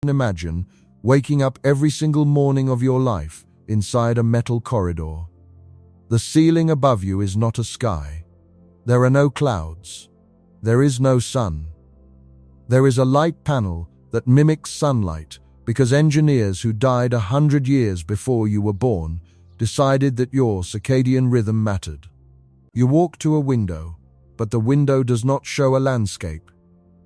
Imagine waking up every single morning of your life inside a metal corridor. The ceiling above you is not a sky. There are no clouds. There is no sun. There is a light panel that mimics sunlight because engineers who died 100 years before you were born decided that your circadian rhythm mattered. You walk to a window, but the window does not show a landscape.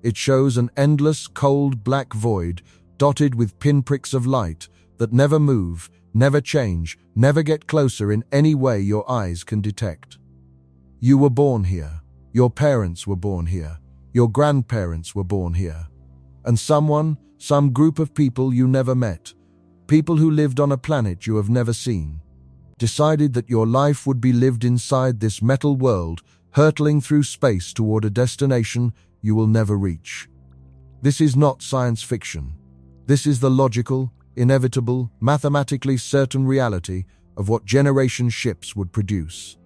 It shows an endless, cold, black void dotted with pinpricks of light that never move, never change, never get closer in any way your eyes can detect. You were born here. Your parents were born here. Your grandparents were born here. And some group of people you never met, people who lived on a planet you have never seen, decided that your life would be lived inside this metal world, hurtling through space toward a destination you will never reach. This is not science fiction. This is the logical, inevitable, mathematically certain reality of what generation ships would produce.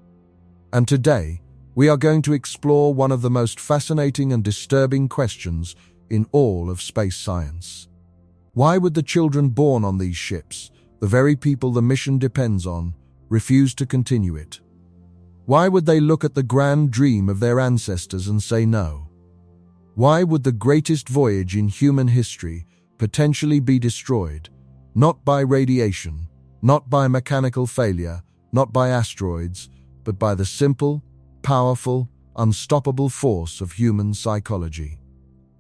And today, we are going to explore one of the most fascinating and disturbing questions in all of space science. Why would the children born on these ships, the very people the mission depends on, refuse to continue it? Why would they look at the grand dream of their ancestors and say no? Why would the greatest voyage in human history potentially be destroyed, not by radiation, not by mechanical failure, not by asteroids, but by the simple, powerful, unstoppable force of human psychology?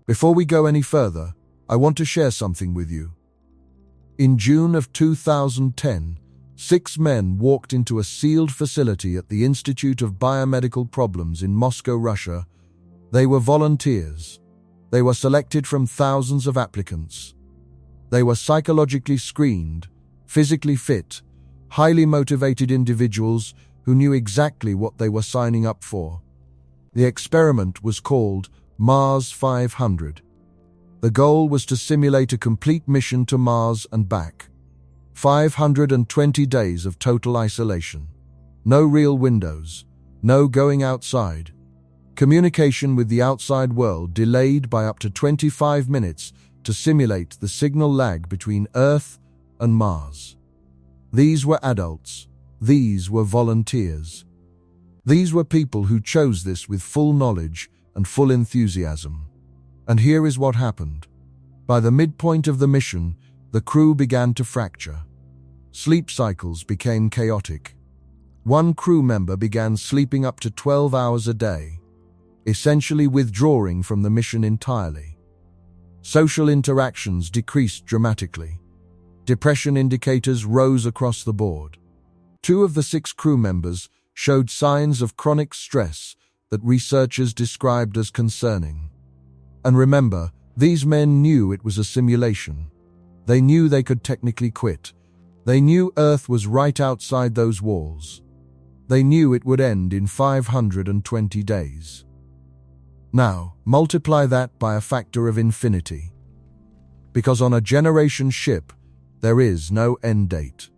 Before we go any further, I want to share something with you. In June of 2010, 6 men walked into a sealed facility at the Institute of Biomedical Problems in Moscow, Russia. They were volunteers. They were selected from thousands of applicants. They were psychologically screened, physically fit, highly motivated individuals who knew exactly what they were signing up for. The experiment was called Mars 500. The goal was to simulate a complete mission to Mars and back. 520 days of total isolation. No real windows. No going outside. Communication with the outside world delayed by up to 25 minutes to simulate the signal lag between Earth and Mars. These were adults. These were volunteers. These were people who chose this with full knowledge and full enthusiasm. And here is what happened. By the midpoint of the mission, the crew began to fracture. Sleep cycles became chaotic. One crew member began sleeping up to 12 hours a day, essentially withdrawing from the mission entirely. Social interactions decreased dramatically. Depression indicators rose across the board. 2 of the 6 crew members showed signs of chronic stress that researchers described as concerning. And remember, these men knew it was a simulation. They knew they could technically quit. They knew Earth was right outside those walls. They knew it would end in 520 days. Now, multiply that by a factor of infinity. Because on a generation ship, there is no end date.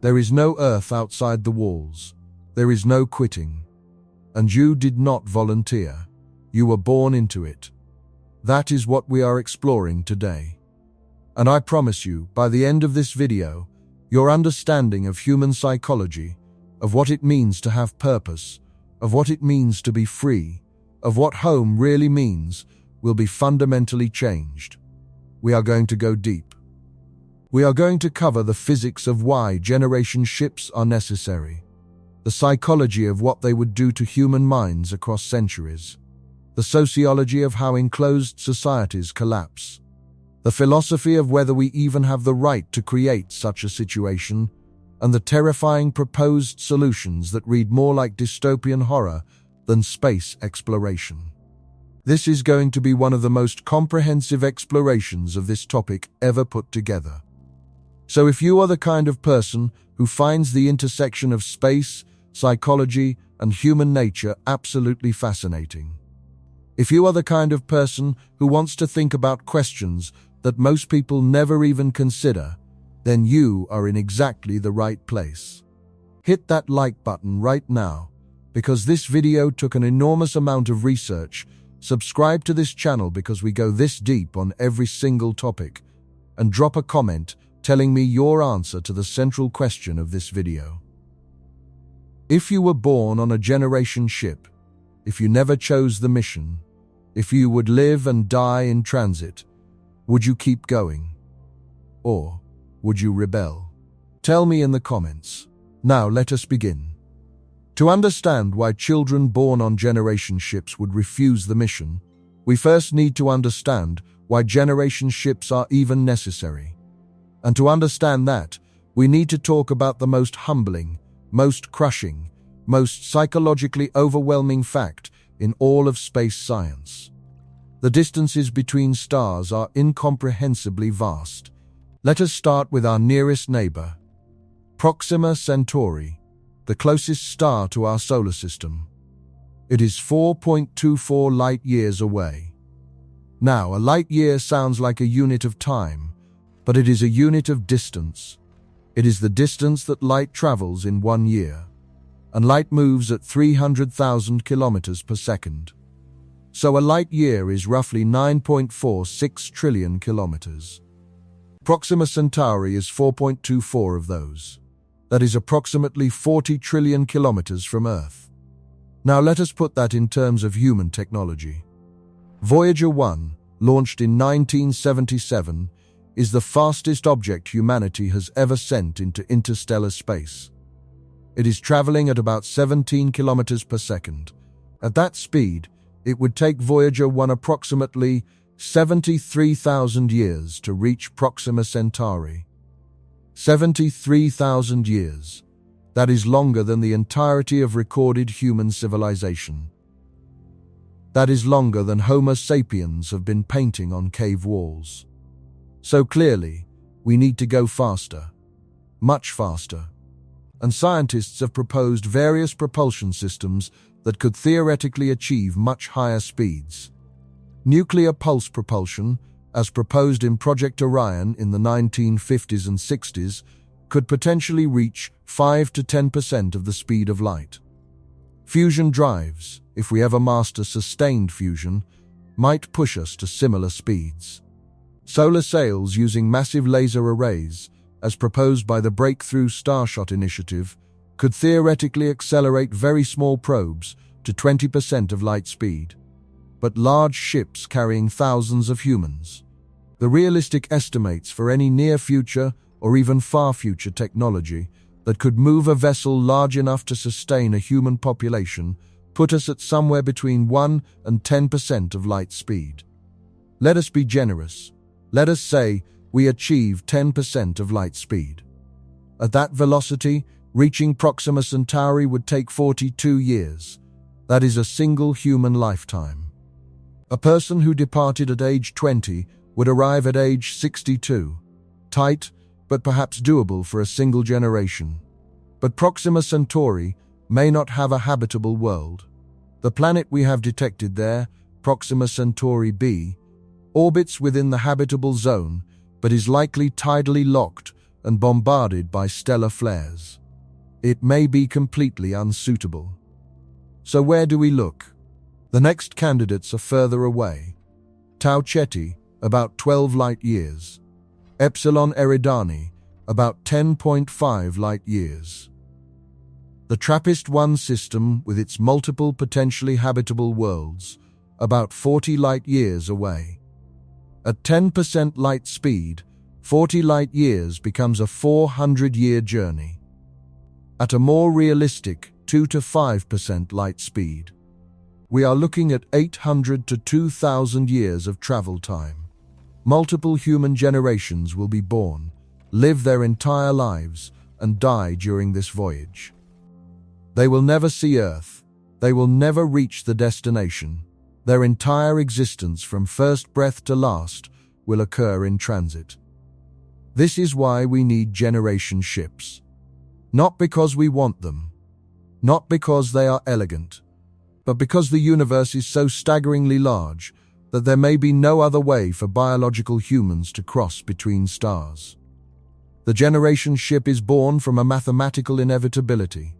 There is no Earth outside the walls. There is no quitting. And you did not volunteer. You were born into it. That is what we are exploring today. And I promise you, by the end of this video, your understanding of human psychology, of what it means to have purpose, of what it means to be free, of what home really means, will be fundamentally changed. We are going to go deep. We are going to cover the physics of why generation ships are necessary, the psychology of what they would do to human minds across centuries, the sociology of how enclosed societies collapse, the philosophy of whether we even have the right to create such a situation, and the terrifying proposed solutions that read more like dystopian horror than space exploration. This is going to be one of the most comprehensive explorations of this topic ever put together. So if you are the kind of person who finds the intersection of space, psychology, and human nature absolutely fascinating, if you are the kind of person who wants to think about questions that most people never even consider, then you are in exactly the right place. Hit that like button right now, because this video took an enormous amount of research. Subscribe to this channel because we go this deep on every single topic. and drop a comment telling me your answer to the central question of this video. If you were born on a generation ship, if you never chose the mission, if you would live and die in transit, would you keep going? Or would you rebel? Tell me in the comments. Now let us begin. To understand why children born on generation ships would refuse the mission, we first need to understand why generation ships are even necessary. And to understand that, we need to talk about the most humbling, most crushing, most psychologically overwhelming fact in all of space science. The distances between stars are incomprehensibly vast. Let us start with our nearest neighbor, Proxima Centauri, the closest star to our solar system. It is 4.24 light-years away. Now, a light-year sounds like a unit of time, but it is a unit of distance. It is the distance that light travels in 1 year, and light moves at 300,000 kilometers per second. So a light-year is roughly 9.46 trillion kilometers. Proxima Centauri is 4.24 of those. That is approximately 40 trillion kilometers from Earth. Now let us put that in terms of human technology. Voyager 1, launched in 1977, is the fastest object humanity has ever sent into interstellar space. It is traveling at about 17 kilometers per second. At that speed, it would take Voyager 1 approximately 73,000 years to reach Proxima Centauri. 73,000 years. That is longer than the entirety of recorded human civilization. That is longer than Homo sapiens have been painting on cave walls. So clearly, we need to go faster. Much faster. And scientists have proposed various propulsion systems that could theoretically achieve much higher speeds. Nuclear pulse propulsion, as proposed in Project Orion in the 1950s and 60s, could potentially reach 5 to 10% of the speed of light. Fusion drives, if we ever master sustained fusion, might push us to similar speeds. Solar sails using massive laser arrays, as proposed by the Breakthrough Starshot initiative, could theoretically accelerate very small probes to 20% of light speed. But large ships carrying thousands of humans. The realistic estimates for any near-future or even far-future technology that could move a vessel large enough to sustain a human population put us at somewhere between 1 and 10% of light speed. Let us be generous. Let us say we achieve 10% of light speed. At that velocity, reaching Proxima Centauri would take 42 years. That is a single human lifetime. A person who departed at age 20 would arrive at age 62. Tight, but perhaps doable for a single generation. But Proxima Centauri may not have a habitable world. The planet we have detected there, Proxima Centauri b, orbits within the habitable zone, but is likely tidally locked and bombarded by stellar flares. It may be completely unsuitable. So where do we look? The next candidates are further away. Tau Ceti, about 12 light-years. Epsilon Eridani, about 10.5 light-years. The TRAPPIST-1 system, with its multiple potentially habitable worlds, about 40 light-years away. At 10% light speed, 40 light-years becomes a 400-year journey. At a more realistic 2 to 5% light speed, we are looking at 800 to 2,000 years of travel time. Multiple human generations will be born, live their entire lives, and die during this voyage. They will never see Earth. They will never reach the destination. Their entire existence from first breath to last will occur in transit. This is why we need generation ships. Not because we want them, not because they are elegant, but because the universe is so staggeringly large that there may be no other way for biological humans to cross between stars. The generation ship is born from a mathematical inevitability,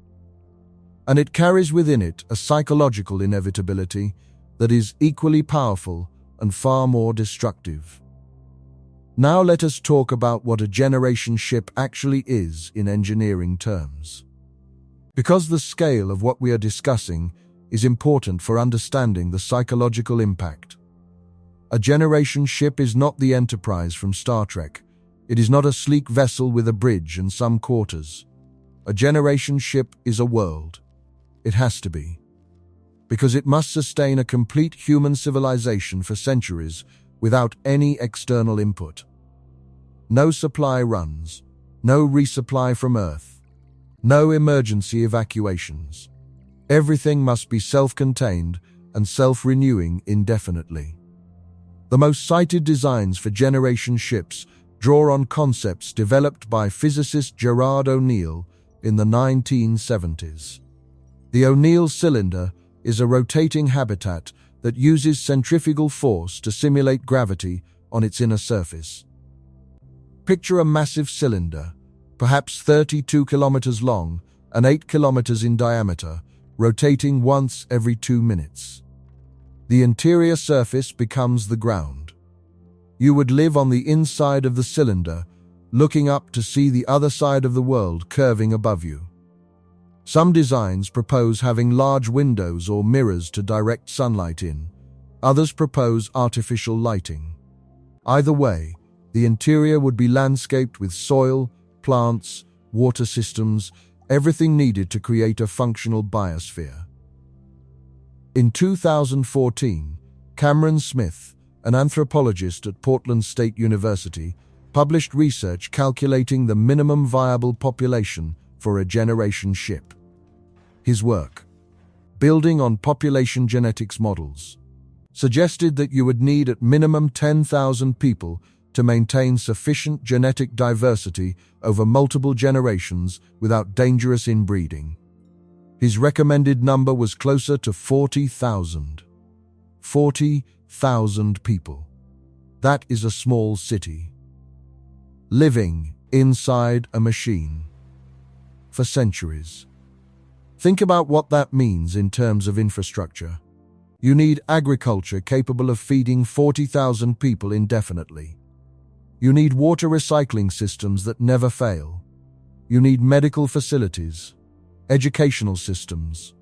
and it carries within it a psychological inevitability that is equally powerful and far more destructive. Now let us talk about what a generation ship actually is in engineering terms. Because the scale of what we are discussing is important for understanding the psychological impact. A generation ship is not the Enterprise from Star Trek. It is not a sleek vessel with a bridge and some quarters. A generation ship is a world. It has to be. Because it must sustain a complete human civilization for centuries without any external input. No supply runs, no resupply from Earth, no emergency evacuations. Everything must be self-contained and self-renewing indefinitely. The most cited designs for generation ships draw on concepts developed by physicist Gerard O'Neill in the 1970s. The O'Neill cylinder is a rotating habitat that uses centrifugal force to simulate gravity on its inner surface. Picture a massive cylinder, perhaps 32 kilometers long and 8 kilometers in diameter, rotating once every 2 minutes. The interior surface becomes the ground. You would live on the inside of the cylinder, looking up to see the other side of the world curving above you. Some designs propose having large windows or mirrors to direct sunlight in. Others propose artificial lighting. Either way, the interior would be landscaped with soil, plants, water systems, everything needed to create a functional biosphere. In 2014, Cameron Smith, an anthropologist at Portland State University, published research calculating the minimum viable population for a generation ship. His work, building on population genetics models, suggested that you would need at minimum 10,000 people to maintain sufficient genetic diversity over multiple generations without dangerous inbreeding. His recommended number was closer to 40,000. 40,000 people. That is a small city. Living inside a machine. For centuries. Think about what that means in terms of infrastructure. You need agriculture capable of feeding 40,000 people indefinitely. You need water recycling systems that never fail. You need medical facilities, educational systems,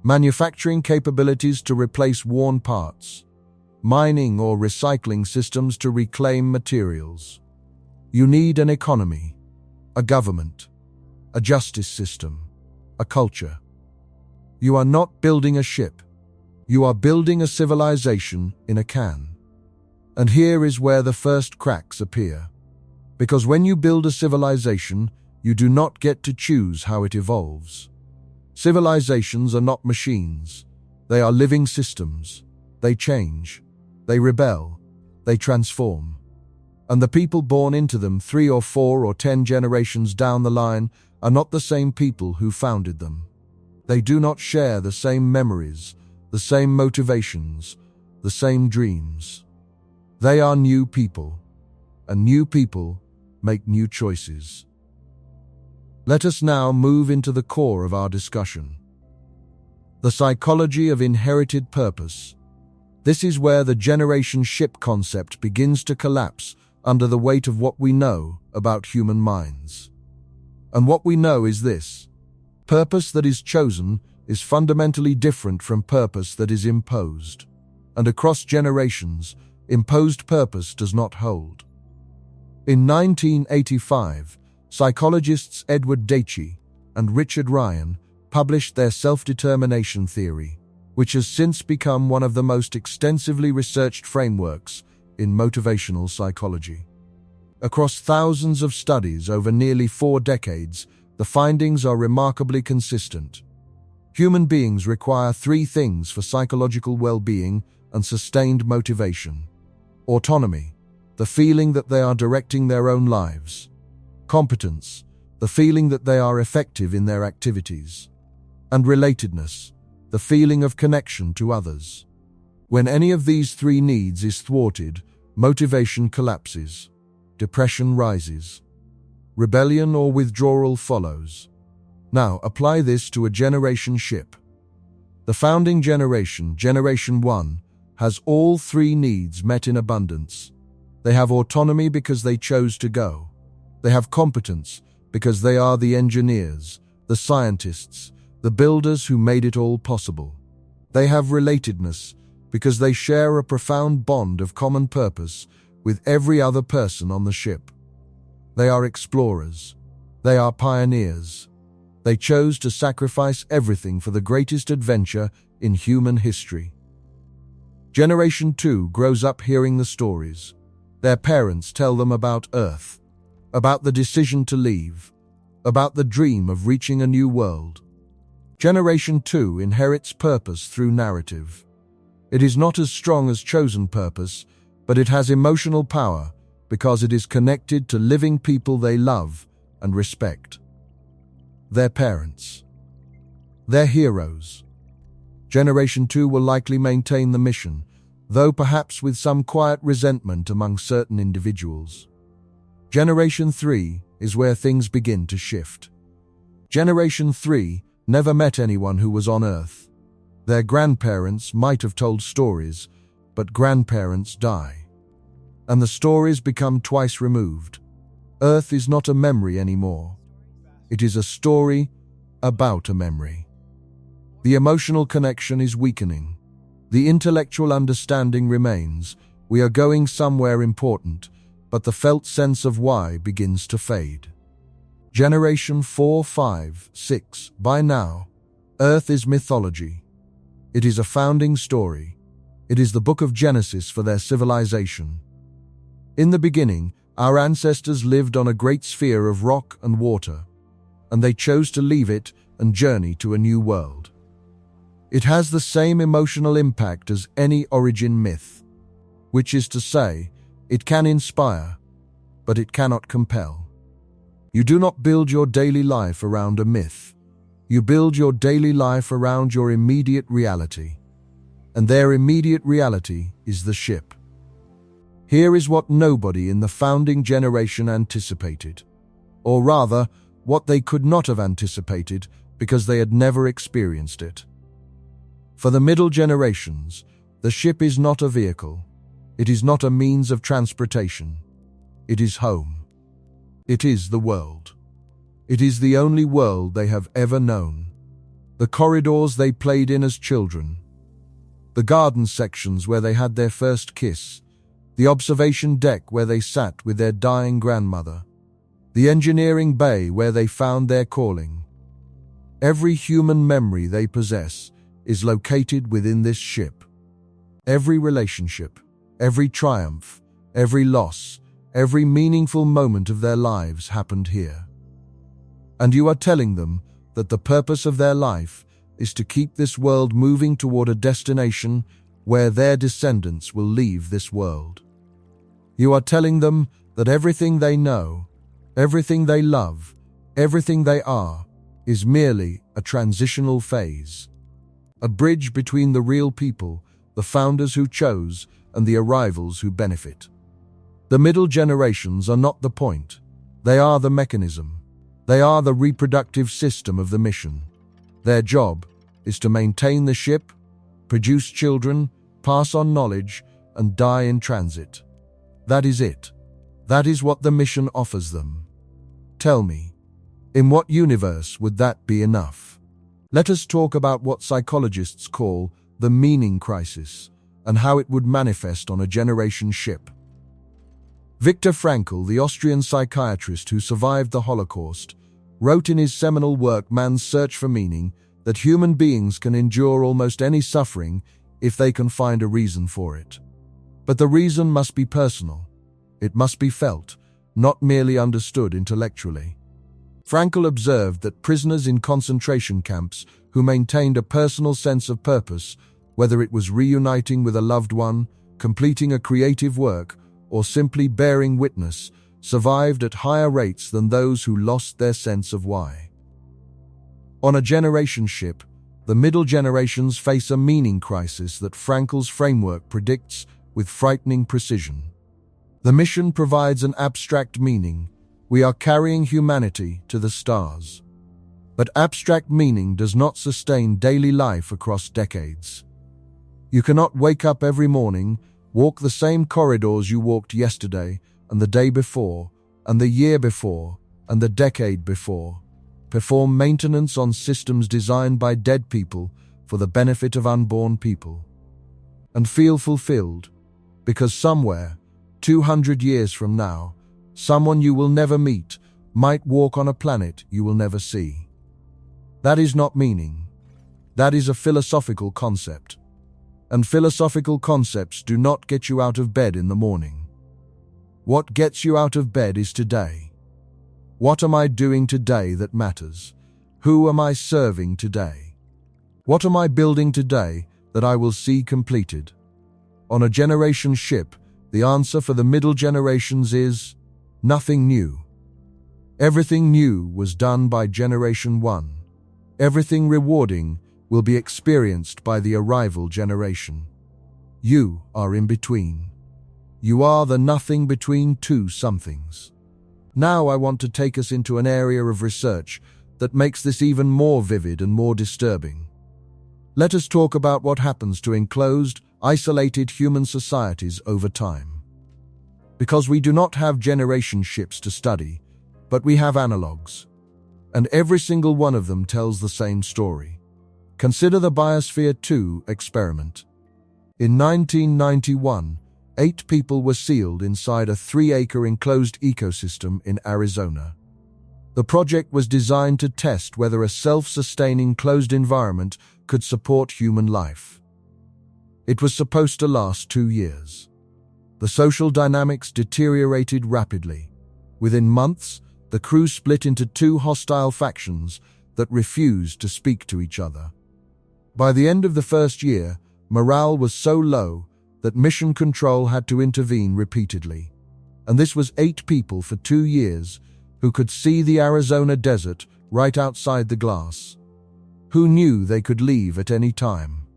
manufacturing capabilities to replace worn parts, mining or recycling systems to reclaim materials. You need an economy, a government, a justice system, a culture. You are not building a ship. You are building a civilization in a can. And here is where the first cracks appear. Because when you build a civilization, you do not get to choose how it evolves. Civilizations are not machines. They are living systems. They change. They rebel. They transform. And the people born into them 3 or 4 or 10 generations down the line are not the same people who founded them. They do not share the same memories, the same motivations, the same dreams. They are new people, and new people make new choices. Let us now move into the core of our discussion. The psychology of inherited purpose. This is where the generation ship concept begins to collapse under the weight of what we know about human minds. And what we know is this: purpose that is chosen is fundamentally different from purpose that is imposed. And across generations, imposed purpose does not hold. In 1985, psychologists Edward Deci and Richard Ryan published their self-determination theory, which has since become one of the most extensively researched frameworks in motivational psychology. Across thousands of studies over nearly 4 decades, the findings are remarkably consistent. Human beings require 3 things for psychological well-being and sustained motivation: autonomy, the feeling that they are directing their own lives; competence, the feeling that they are effective in their activities; and relatedness, the feeling of connection to others. When any of these 3 needs is thwarted, motivation collapses, depression rises, rebellion or withdrawal follows. Now, apply this to a generation ship. The founding generation, Generation 1, has all 3 needs met in abundance. They have autonomy because they chose to go. They have competence because they are the engineers, the scientists, the builders who made it all possible. They have relatedness because they share a profound bond of common purpose with every other person on the ship. They are explorers. They are pioneers. They chose to sacrifice everything for the greatest adventure in human history. Generation 2 grows up hearing the stories. Their parents tell them about Earth, about the decision to leave, about the dream of reaching a new world. Generation 2 inherits purpose through narrative. It is not as strong as chosen purpose, but it has emotional power because it is connected to living people they love and respect. Their parents. Their heroes. Generation 2 will likely maintain the mission, though perhaps with some quiet resentment among certain individuals. Generation 3 is where things begin to shift. Generation 3 never met anyone who was on Earth. Their grandparents might have told stories, but grandparents die. And the stories become twice removed. Earth is not a memory anymore. It is a story about a memory. The emotional connection is weakening. The intellectual understanding remains. We are going somewhere important, but the felt sense of why begins to fade. Generation 4, 5, 6. By now, Earth is mythology. It is a founding story. It is the book of Genesis for their civilization. In the beginning, our ancestors lived on a great sphere of rock and water, and they chose to leave it and journey to a new world. It has the same emotional impact as any origin myth, which is to say, it can inspire, but it cannot compel. You do not build your daily life around a myth. You build your daily life around your immediate reality, and their immediate reality is the ship. Here is what nobody in the founding generation anticipated, or rather, what they could not have anticipated because they had never experienced it. For the middle generations, the ship is not a vehicle. It is not a means of transportation. It is home. It is the world. It is the only world they have ever known. The corridors they played in as children. The garden sections where they had their first kiss. The observation deck where they sat with their dying grandmother. The engineering bay where they found their calling. Every human memory they possess is located within this ship. Every relationship, every triumph, every loss, every meaningful moment of their lives happened here. And you are telling them that the purpose of their life is to keep this world moving toward a destination where their descendants will leave this world. You are telling them that everything they know, everything they love, everything they are, is merely a transitional phase. A bridge between the real people, the founders who chose, and the arrivals who benefit. The middle generations are not the point. They are the mechanism. They are the reproductive system of the mission. Their job is to maintain the ship, produce children, pass on knowledge, and die in transit. That is it. That is what the mission offers them. Tell me, in what universe would that be enough? Let us talk about what psychologists call the meaning crisis and how it would manifest on a generation ship. Viktor Frankl, the Austrian psychiatrist who survived the Holocaust, wrote in his seminal work Man's Search for Meaning that human beings can endure almost any suffering if they can find a reason for it. But the reason must be personal. It must be felt, not merely understood intellectually. Frankl observed that prisoners in concentration camps who maintained a personal sense of purpose, whether it was reuniting with a loved one, completing a creative work, or simply bearing witness, survived at higher rates than those who lost their sense of why. On a generation ship, the middle generations face a meaning crisis that Frankl's framework predicts with frightening precision. The mission provides an abstract meaning. We are carrying humanity to the stars. But abstract meaning does not sustain daily life across decades. You cannot wake up every morning, Walk the same corridors you walked yesterday and the day before and the year before and the decade before. Perform maintenance on systems designed by dead people for the benefit of unborn people. And feel fulfilled, because somewhere, 200 years from now, someone you will never meet might walk on a planet you will never see. That is not meaning. That is a philosophical concept. And philosophical concepts do not get you out of bed in the morning. What gets you out of bed is today. What am I doing today that matters? Who am I serving today? What am I building today that I will see completed? On a generation ship, the answer for the middle generations is nothing new. Everything new was done by Generation 1. Everything rewarding will be experienced by the arrival generation. You are in between. You are the nothing between two somethings. Now I want to take us into an area of research that makes this even more vivid and more disturbing. Let us talk about what happens to enclosed, isolated human societies over time. Because we do not have generation ships to study, but we have analogues. And every single one of them tells the same story. Consider the Biosphere 2 experiment. In 1991, 8 people were sealed inside a 3-acre enclosed ecosystem in Arizona. The project was designed to test whether a self-sustaining closed environment could support human life. It was supposed to last 2 years. The social dynamics deteriorated rapidly. Within months, the crew split into 2 hostile factions that refused to speak to each other. By the end of the first year, morale was so low that mission control had to intervene repeatedly. And this was 8 people for 2 years who could see the Arizona desert right outside the glass. Who knew they could leave at any time?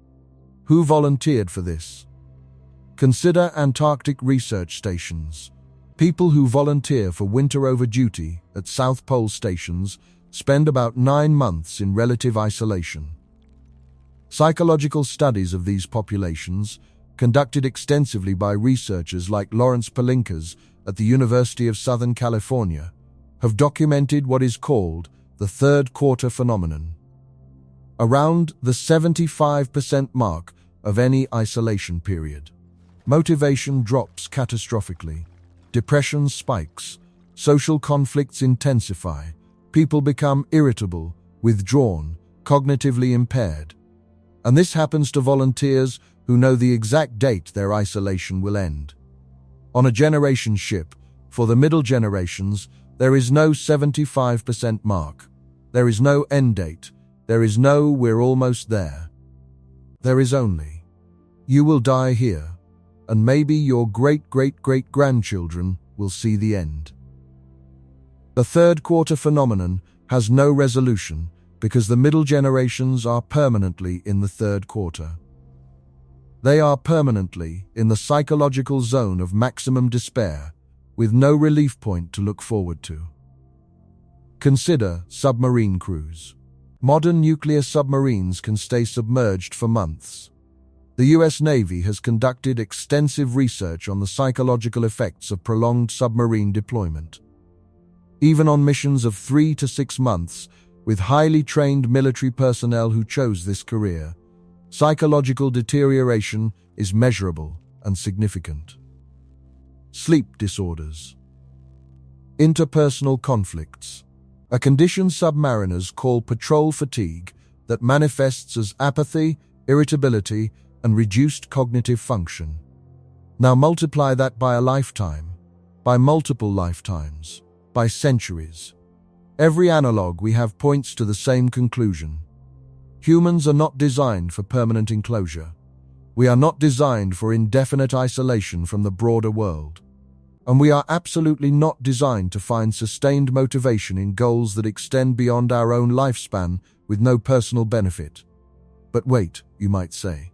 Who volunteered for this? Consider Antarctic research stations. People who volunteer for winter over duty at South Pole stations spend about 9 months in relative isolation. Psychological studies of these populations, conducted extensively by researchers like Lawrence Palinkas at the University of Southern California, have documented what is called the third quarter phenomenon. Around the 75% mark of any isolation period, motivation drops catastrophically, depression spikes, social conflicts intensify, people become irritable, withdrawn, cognitively impaired. And this happens to volunteers who know the exact date their isolation will end. On a generation ship, for the middle generations, there is no 75% mark. There is no end date. There is no "we're almost there." There is only, you will die here, and maybe your great-great-great-grandchildren will see the end. The third quarter phenomenon has no resolution because the middle generations are permanently in the third quarter. They are permanently in the psychological zone of maximum despair, with no relief point to look forward to. Consider submarine crews. Modern nuclear submarines can stay submerged for months. The US Navy has conducted extensive research on the psychological effects of prolonged submarine deployment. Even on missions of 3 to 6 months, with highly trained military personnel who chose this career, psychological deterioration is measurable and significant. Sleep disorders. Interpersonal conflicts. A condition submariners call patrol fatigue that manifests as apathy, irritability, and reduced cognitive function. Now multiply that by a lifetime, by multiple lifetimes, by centuries. Every analog we have points to the same conclusion. Humans are not designed for permanent enclosure. We are not designed for indefinite isolation from the broader world. And we are absolutely not designed to find sustained motivation in goals that extend beyond our own lifespan with no personal benefit. But wait, you might say.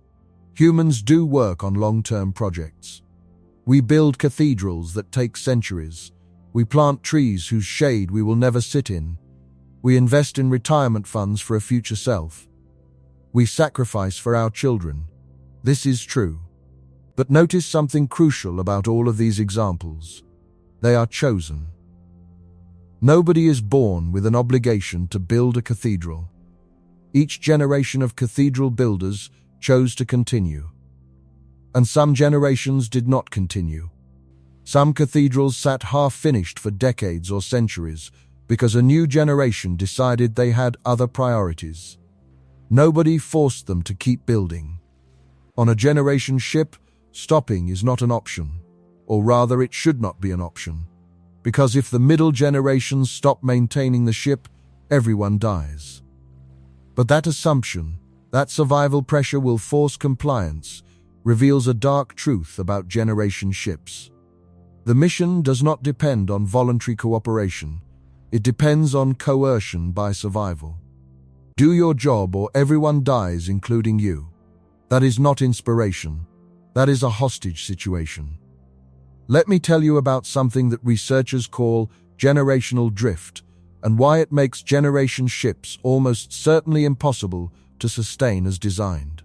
Humans do work on long-term projects. We build cathedrals that take centuries. We plant trees whose shade we will never sit in. We invest in retirement funds for a future self. We sacrifice for our children. This is true. But notice something crucial about all of these examples. They are chosen. Nobody is born with an obligation to build a cathedral. Each generation of cathedral builders chose to continue. And some generations did not continue. Some cathedrals sat half-finished for decades or centuries because a new generation decided they had other priorities. Nobody forced them to keep building. On a generation ship, stopping is not an option, or rather it should not be an option, because if the middle generations stop maintaining the ship, everyone dies. But that assumption, that survival pressure will force compliance, reveals a dark truth about generation ships. The mission does not depend on voluntary cooperation. It depends on coercion by survival. Do your job or everyone dies, including you. That is not inspiration. That is a hostage situation. Let me tell you about something that researchers call generational drift and why it makes generation ships almost certainly impossible to sustain as designed.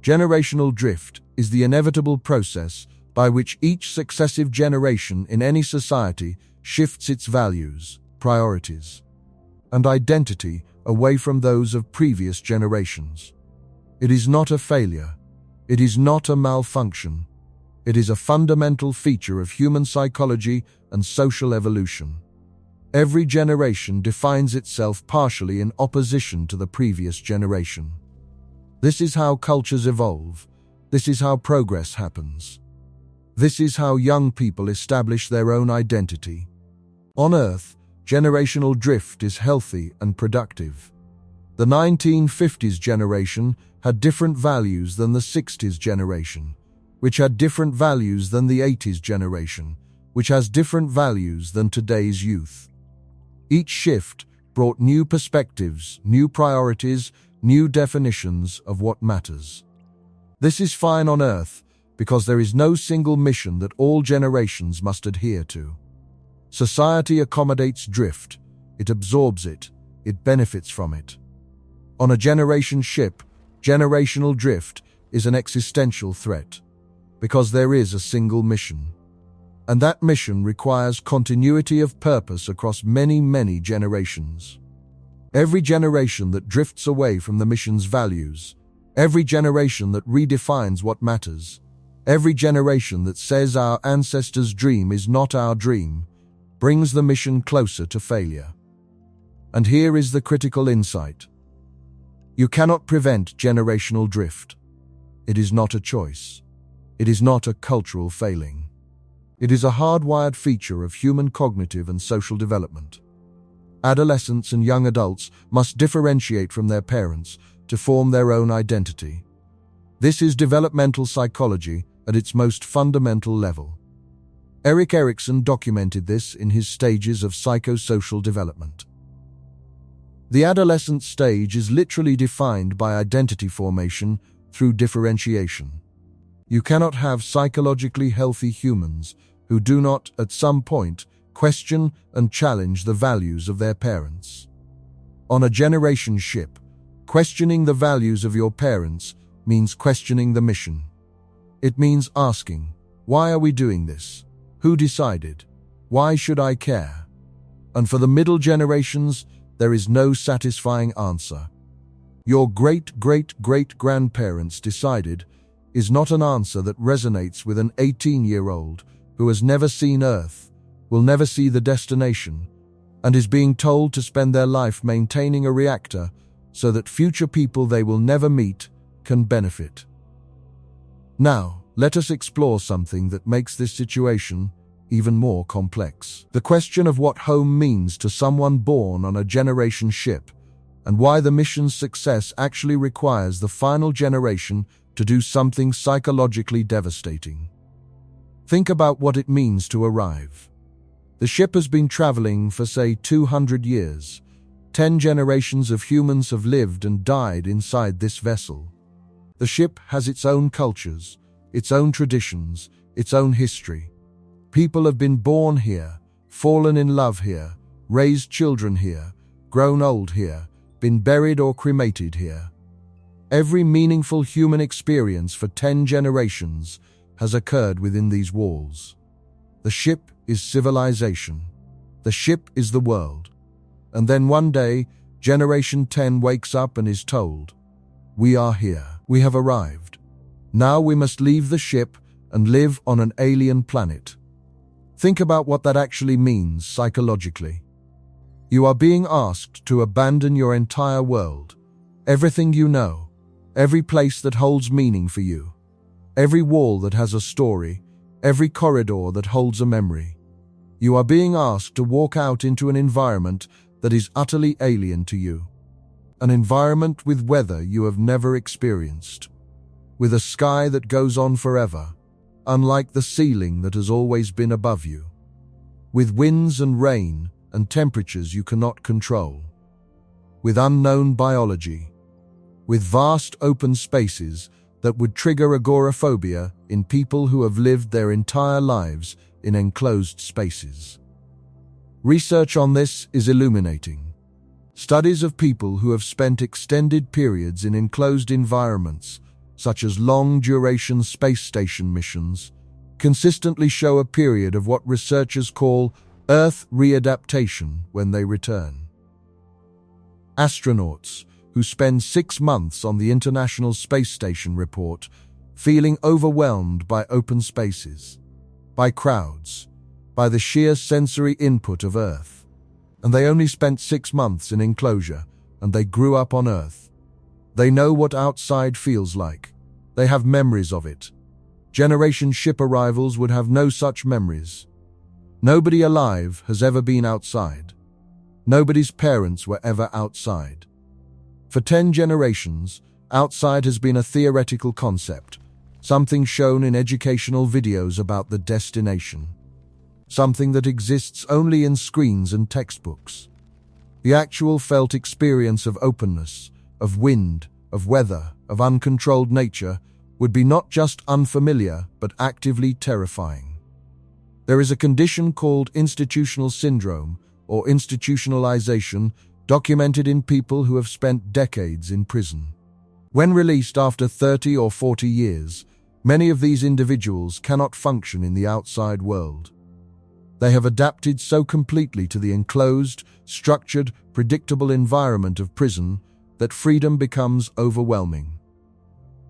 Generational drift is the inevitable process by which each successive generation in any society shifts its values, priorities, and identity away from those of previous generations. It is not a failure. It is not a malfunction. It is a fundamental feature of human psychology and social evolution. Every generation defines itself partially in opposition to the previous generation. This is how cultures evolve. This is how progress happens. This is how young people establish their own identity. On Earth, generational drift is healthy and productive. The 1950s generation had different values than the 60s generation, which had different values than the 80s generation, which has different values than today's youth. Each shift brought new perspectives, new priorities, new definitions of what matters. This is fine on Earth because there is no single mission that all generations must adhere to. Society accommodates drift, it absorbs it, it benefits from it. On a generation ship, generational drift is an existential threat because there is a single mission. And that mission requires continuity of purpose across many, many generations. Every generation that drifts away from the mission's values, every generation that redefines what matters, every generation that says our ancestors' dream is not our dream, brings the mission closer to failure. And here is the critical insight. You cannot prevent generational drift. It is not a choice. It is not a cultural failing. It is a hardwired feature of human cognitive and social development. Adolescents and young adults must differentiate from their parents to form their own identity. This is developmental psychology at its most fundamental level. Erik Erikson documented this in his stages of psychosocial development. The adolescent stage is literally defined by identity formation through differentiation. You cannot have psychologically healthy humans who do not, at some point, question and challenge the values of their parents. On a generation ship, questioning the values of your parents means questioning the mission. It means asking, why are we doing this? Who decided? Why should I care? And for the middle generations, there is no satisfying answer. Your great-great-great-grandparents decided is not an answer that resonates with an 18-year-old who has never seen Earth, will never see the destination, and is being told to spend their life maintaining a reactor so that future people they will never meet can benefit. Now, let us explore something that makes this situation even more complex. The question of what home means to someone born on a generation ship, and why the mission's success actually requires the final generation to do something psychologically devastating. Think about what it means to arrive. The ship has been traveling for, say, 200 years. 10 generations of humans have lived and died inside this vessel. The ship has its own cultures, its own traditions, its own history. People have been born here, fallen in love here, raised children here, grown old here, been buried or cremated here. Every meaningful human experience for 10 generations has occurred within these walls. The ship is civilization. The ship is the world. And then one day, Generation 10 wakes up and is told, "We are here. We have arrived. Now we must leave the ship and live on an alien planet." Think about what that actually means psychologically. You are being asked to abandon your entire world, everything you know, every place that holds meaning for you, every wall that has a story, every corridor that holds a memory. You are being asked to walk out into an environment that is utterly alien to you. An environment with weather you have never experienced, with a sky that goes on forever, unlike the ceiling that has always been above you, with winds and rain and temperatures you cannot control, with unknown biology, with vast open spaces that would trigger agoraphobia in people who have lived their entire lives in enclosed spaces. Research on this is illuminating. Studies of people who have spent extended periods in enclosed environments, such as long-duration space station missions, consistently show a period of what researchers call Earth readaptation when they return. Astronauts who spend 6 months on the International Space Station report feeling overwhelmed by open spaces, by crowds, by the sheer sensory input of Earth. And they only spent 6 months in enclosure, and they grew up on Earth. They know what outside feels like. They have memories of it. Generation ship arrivals would have no such memories. Nobody alive has ever been outside. Nobody's parents were ever outside. For 10 generations, outside has been a theoretical concept, something shown in educational videos about the destination, something that exists only in screens and textbooks. The actual felt experience of openness, of wind, of weather, of uncontrolled nature would be not just unfamiliar but actively terrifying. There is a condition called institutional syndrome or institutionalization documented in people who have spent decades in prison. When released after 30 or 40 years, many of these individuals cannot function in the outside world. They have adapted so completely to the enclosed, structured, predictable environment of prison that freedom becomes overwhelming.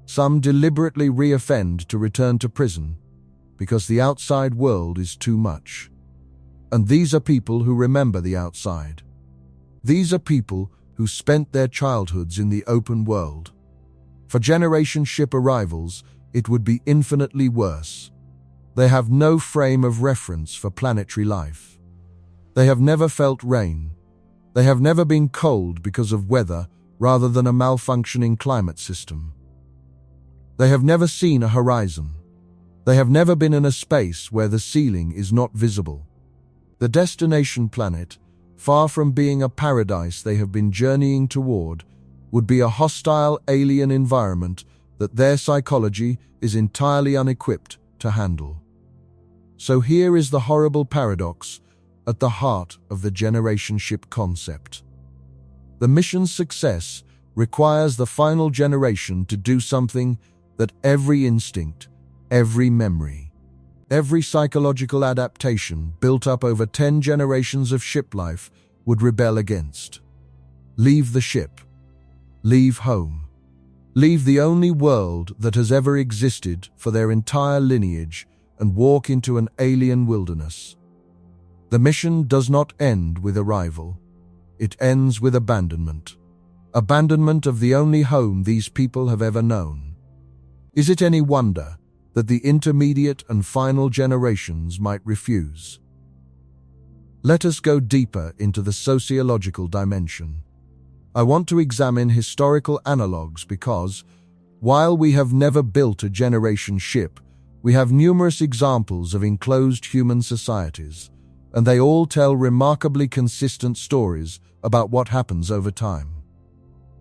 Some deliberately re-offend to return to prison because the outside world is too much. And these are people who remember the outside. These are people who spent their childhoods in the open world. For generation ship arrivals, it would be infinitely worse. They have no frame of reference for planetary life. They have never felt rain. They have never been cold because of weather rather than a malfunctioning climate system. They have never seen a horizon. They have never been in a space where the ceiling is not visible. The destination planet, far from being a paradise they have been journeying toward, would be a hostile alien environment that their psychology is entirely unequipped to handle. So here is the horrible paradox at the heart of the generation ship concept. The mission's success requires the final generation to do something that every instinct, every memory, every psychological adaptation built up over 10 generations of ship life would rebel against. Leave the ship. Leave home. Leave the only world that has ever existed for their entire lineage and walk into an alien wilderness. The mission does not end with arrival. It ends with abandonment. Abandonment of the only home these people have ever known. Is it any wonder that the intermediate and final generations might refuse? Let us go deeper into the sociological dimension. I want to examine historical analogues because, while we have never built a generation ship, we have numerous examples of enclosed human societies, and they all tell remarkably consistent stories about what happens over time.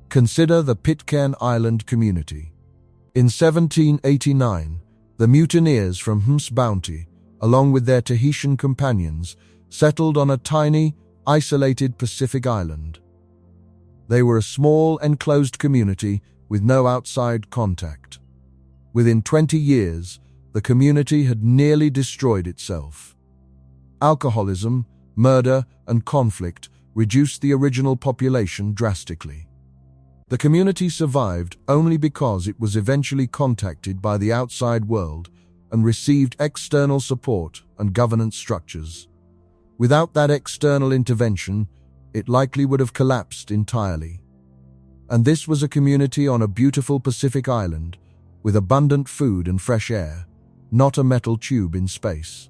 Consider the Pitcairn Island community. In 1789, the mutineers from Hms Bounty, along with their Tahitian companions, settled on a tiny, isolated Pacific island. They were a small, enclosed community with no outside contact. Within 20 years, the community had nearly destroyed itself. Alcoholism, murder, and conflict reduced the original population drastically. The community survived only because it was eventually contacted by the outside world and received external support and governance structures. Without that external intervention, it likely would have collapsed entirely. And this was a community on a beautiful Pacific island with abundant food and fresh air, not a metal tube in space.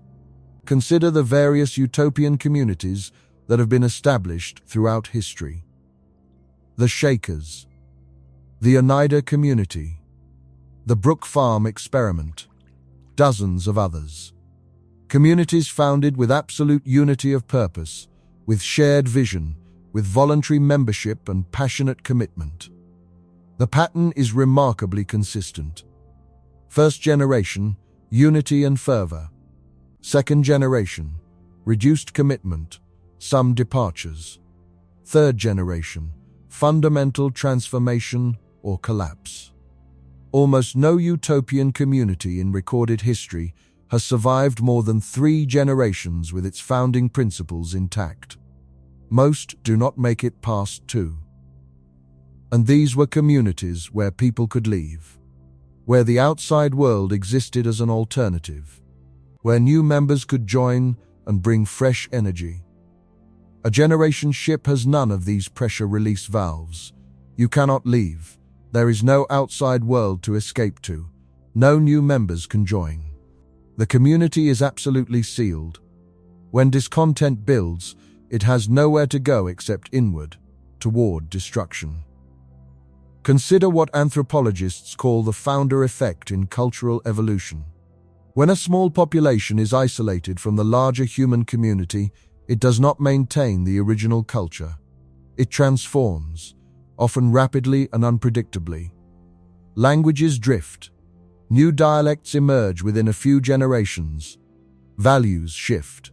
Consider the various utopian communities that have been established throughout history. The Shakers, the Oneida community, the Brook Farm experiment, dozens of others. Communities founded with absolute unity of purpose, with shared vision, with voluntary membership and passionate commitment. The pattern is remarkably consistent. First generation, unity and fervor. Second generation, reduced commitment, some departures. Third generation, fundamental transformation or collapse. Almost no utopian community in recorded history has survived more than 3 generations with its founding principles intact. Most do not make it past 2. And these were communities where people could leave, where the outside world existed as an alternative, where new members could join and bring fresh energy. A generation ship has none of these pressure release valves. You cannot leave. There is no outside world to escape to. No new members can join. The community is absolutely sealed. When discontent builds, it has nowhere to go except inward, toward destruction. Consider what anthropologists call the founder effect in cultural evolution. When a small population is isolated from the larger human community, it does not maintain the original culture. It transforms, often rapidly and unpredictably. Languages drift. New dialects emerge within a few generations. Values shift.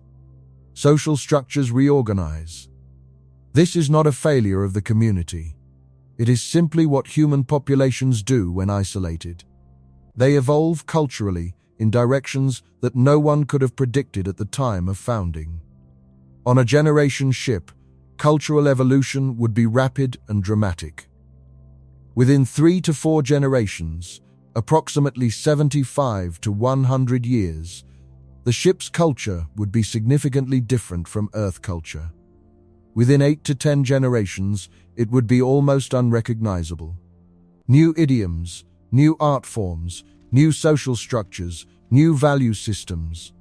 Social structures reorganize. This is not a failure of the community. It is simply what human populations do when isolated. They evolve culturally in directions that no one could have predicted at the time of founding. On a generation ship, cultural evolution would be rapid and dramatic. Within 3 to 4 generations, approximately 75 to 100 years, the ship's culture would be significantly different from Earth culture. Within 8 to 10 generations, it would be almost unrecognizable. New idioms, new art forms, new social structures, new value systems,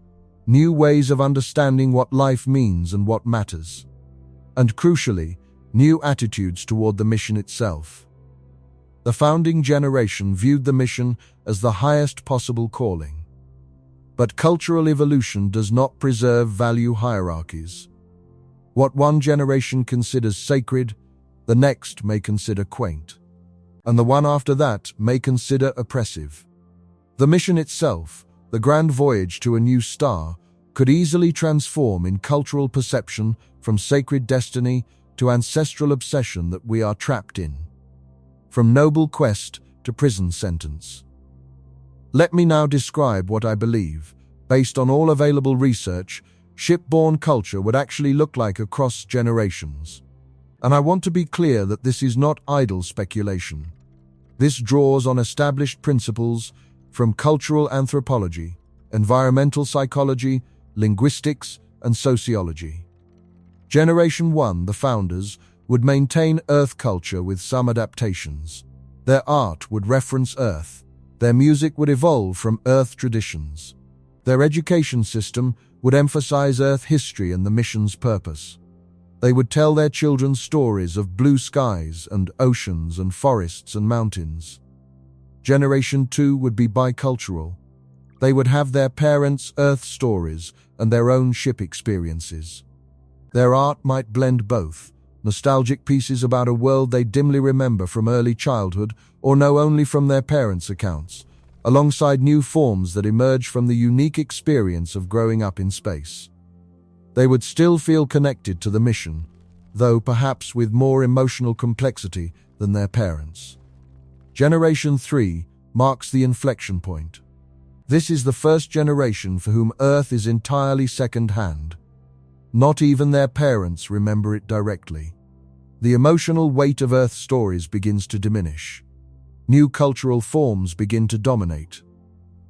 new ways of understanding what life means and what matters. And crucially, new attitudes toward the mission itself. The founding generation viewed the mission as the highest possible calling. But cultural evolution does not preserve value hierarchies. What one generation considers sacred, the next may consider quaint, and the one after that may consider oppressive. The mission itself, the grand voyage to a new star, could easily transform in cultural perception from sacred destiny to ancestral obsession that we are trapped in. From noble quest to prison sentence. Let me now describe what I believe, based on all available research, shipborne culture would actually look like across generations. And I want to be clear that this is not idle speculation. This draws on established principles from cultural anthropology, environmental psychology, linguistics, and sociology. Generation 1, the founders, would maintain Earth culture with some adaptations. Their art would reference Earth. Their music would evolve from Earth traditions. Their education system would emphasize Earth history and the mission's purpose. They would tell their children stories of blue skies and oceans and forests and mountains. Generation 2 would be bicultural. They would have their parents' Earth stories and their own ship experiences. Their art might blend both, nostalgic pieces about a world they dimly remember from early childhood or know only from their parents' accounts, alongside new forms that emerge from the unique experience of growing up in space. They would still feel connected to the mission, though perhaps with more emotional complexity than their parents. Generation 3 marks the inflection point. This is the first generation for whom Earth is entirely second-hand. Not even their parents remember it directly. The emotional weight of Earth stories begins to diminish. New cultural forms begin to dominate.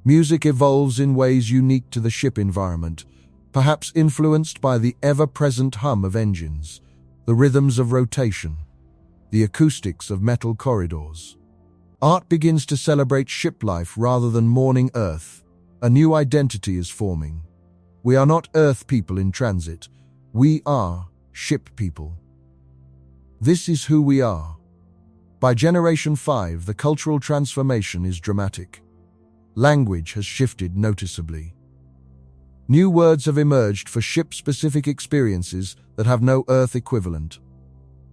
Music evolves in ways unique to the ship environment, perhaps influenced by the ever-present hum of engines, the rhythms of rotation, the acoustics of metal corridors. Art begins to celebrate ship life rather than mourning Earth. A new identity is forming. We are not Earth people in transit. We are ship people. This is who we are. By Generation 5, the cultural transformation is dramatic. Language has shifted noticeably. New words have emerged for ship-specific experiences that have no Earth equivalent.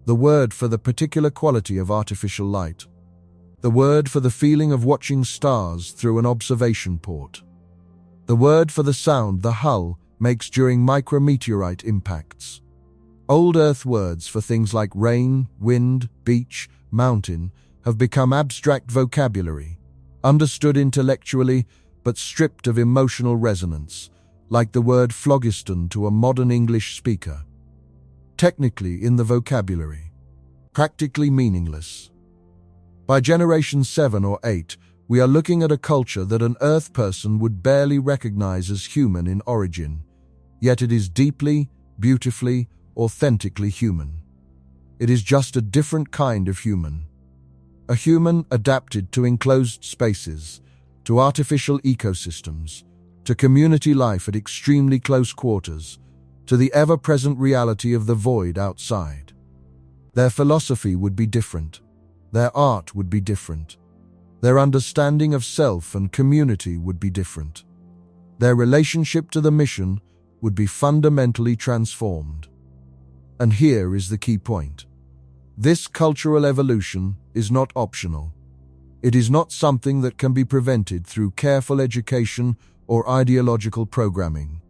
The word for the particular quality of artificial light. The word for the feeling of watching stars through an observation port. The word for the sound the hull makes during micrometeorite impacts. Old Earth words for things like rain, wind, beach, mountain have become abstract vocabulary, understood intellectually but stripped of emotional resonance, like the word phlogiston to a modern English speaker. Technically in the vocabulary, practically meaningless. By Generation 7 or 8, we are looking at a culture that an Earth person would barely recognize as human in origin, yet it is deeply, beautifully, authentically human. It is just a different kind of human. A human adapted to enclosed spaces, to artificial ecosystems, to community life at extremely close quarters, to the ever-present reality of the void outside. Their philosophy would be different. Their art would be different. Their understanding of self and community would be different. Their relationship to the mission would be fundamentally transformed. And here is the key point. This cultural evolution is not optional. It is not something that can be prevented through careful education or ideological programming.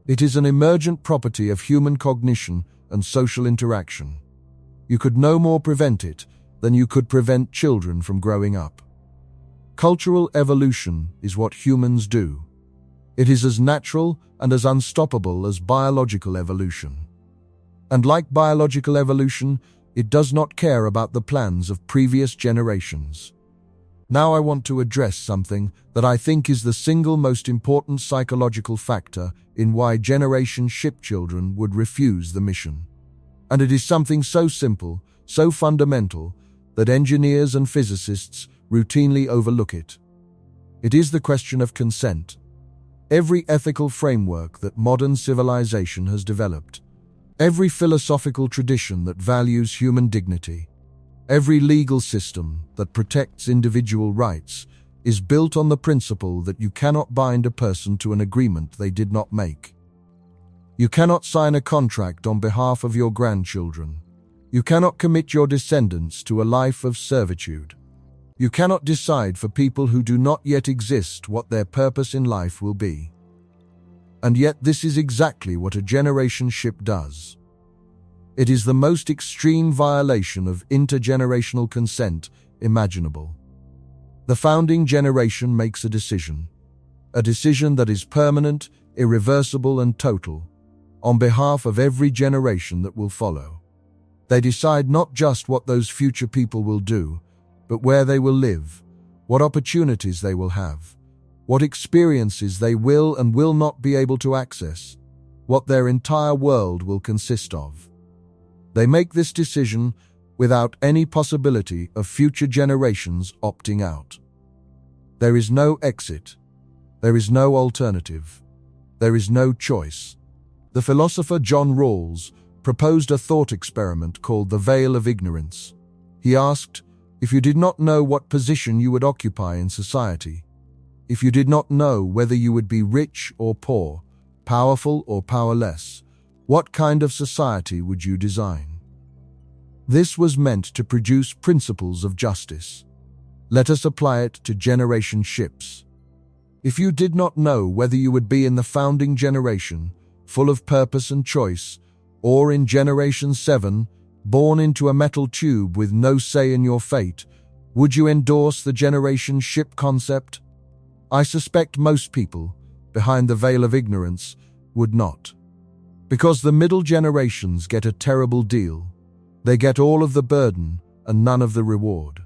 It is an emergent property of human cognition and social interaction. You could no more prevent it than you could prevent children from growing up. Cultural evolution is what humans do. It is as natural and as unstoppable as biological evolution. And like biological evolution, it does not care about the plans of previous generations. Now I want to address something that I think is the single most important psychological factor in why Generation Ship children would refuse the mission. And it is something so simple, so fundamental, that engineers and physicists routinely overlook it. It is the question of consent. Every ethical framework that modern civilization has developed, every philosophical tradition that values human dignity, every legal system that protects individual rights is built on the principle that you cannot bind a person to an agreement they did not make. You cannot sign a contract on behalf of your grandchildren. You cannot commit your descendants to a life of servitude. You cannot decide for people who do not yet exist what their purpose in life will be. And yet this is exactly what a generation ship does. It is the most extreme violation of intergenerational consent imaginable. The founding generation makes a decision that is permanent, irreversible, and total, on behalf of every generation that will follow. They decide not just what those future people will do, but where they will live, what opportunities they will have, what experiences they will and will not be able to access, what their entire world will consist of. They make this decision without any possibility of future generations opting out. There is no exit. There is no alternative. There is no choice. The philosopher John Rawls proposed a thought experiment called the Veil of Ignorance. He asked, if you did not know what position you would occupy in society, if you did not know whether you would be rich or poor, powerful or powerless, what kind of society would you design? This was meant to produce principles of justice. Let us apply it to generation ships. If you did not know whether you would be in the founding generation, full of purpose and choice, or in Generation 7, born into a metal tube with no say in your fate, would you endorse the generation ship concept? I suspect most people, behind the veil of ignorance, would not. Because the middle generations get a terrible deal. They get all of the burden and none of the reward.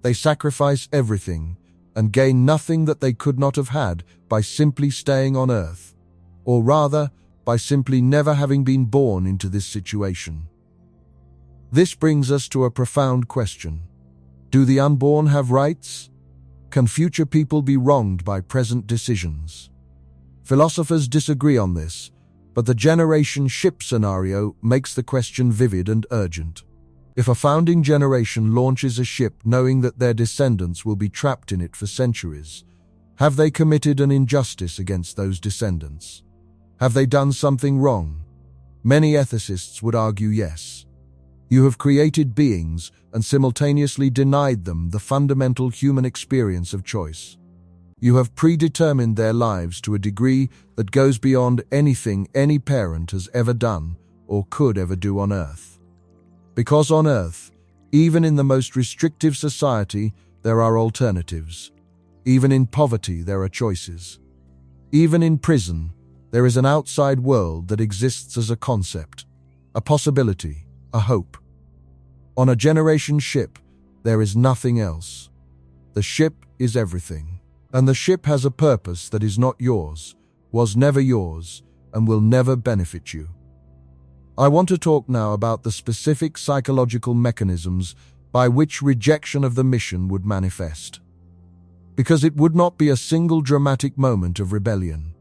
They sacrifice everything and gain nothing that they could not have had by simply staying on Earth, or rather, by simply never having been born into this situation. This brings us to a profound question. Do the unborn have rights? Can future people be wronged by present decisions? Philosophers disagree on this, but the generation ship scenario makes the question vivid and urgent. If a founding generation launches a ship knowing that their descendants will be trapped in it for centuries, have they committed an injustice against those descendants? Have they done something wrong? Many ethicists would argue yes. You have created beings and simultaneously denied them the fundamental human experience of choice. You have predetermined their lives to a degree that goes beyond anything any parent has ever done or could ever do on Earth. Because on Earth, even in the most restrictive society, there are alternatives. Even in poverty, there are choices. Even in prison, there is an outside world that exists as a concept, a possibility, a hope. On a generation ship, there is nothing else. The ship is everything. And the ship has a purpose that is not yours, was never yours, and will never benefit you. I want to talk now about the specific psychological mechanisms by which rejection of the mission would manifest. Because it would not be a single dramatic moment of rebellion.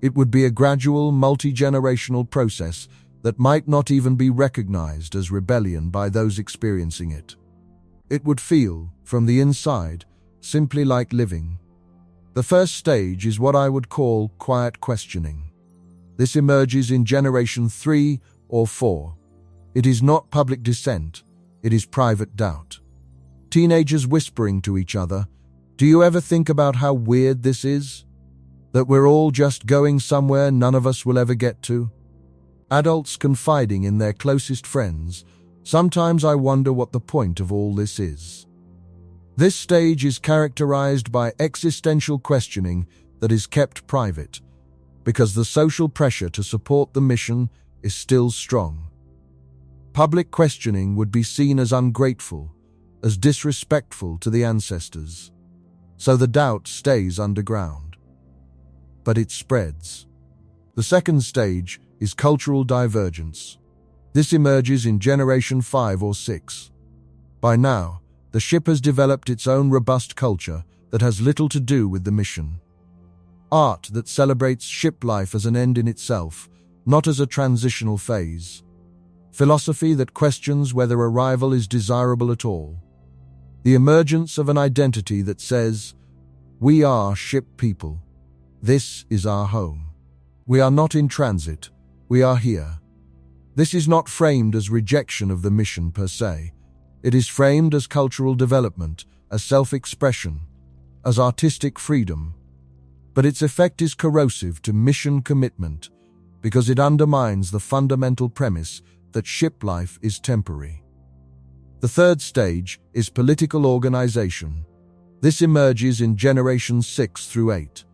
It would be a gradual, multi-generational process that might not even be recognized as rebellion by those experiencing it. It would feel, from the inside, simply like living. The first stage is what I would call quiet questioning. This emerges in generation 3 or 4. It is not public dissent, it is private doubt. Teenagers whispering to each other, "Do you ever think about how weird this is? That we're all just going somewhere none of us will ever get to?" Adults confiding in their closest friends, "Sometimes I wonder what the point of all this is." This stage is characterized by existential questioning that is kept private, because the social pressure to support the mission is still strong. Public questioning would be seen as ungrateful, as disrespectful to the ancestors. So the doubt stays underground. But it spreads. The second stage is cultural divergence. This emerges in generation 5 or 6. By now, the ship has developed its own robust culture that has little to do with the mission. Art that celebrates ship life as an end in itself, not as a transitional phase. Philosophy that questions whether arrival is desirable at all. The emergence of an identity that says, "We are ship people. This is our home. We are not in transit, we are here." This is not framed as rejection of the mission per se. It is framed as cultural development, as self-expression, as artistic freedom. But its effect is corrosive to mission commitment, because it undermines the fundamental premise that ship life is temporary. The third stage is political organization. This emerges in generations 6 through 8.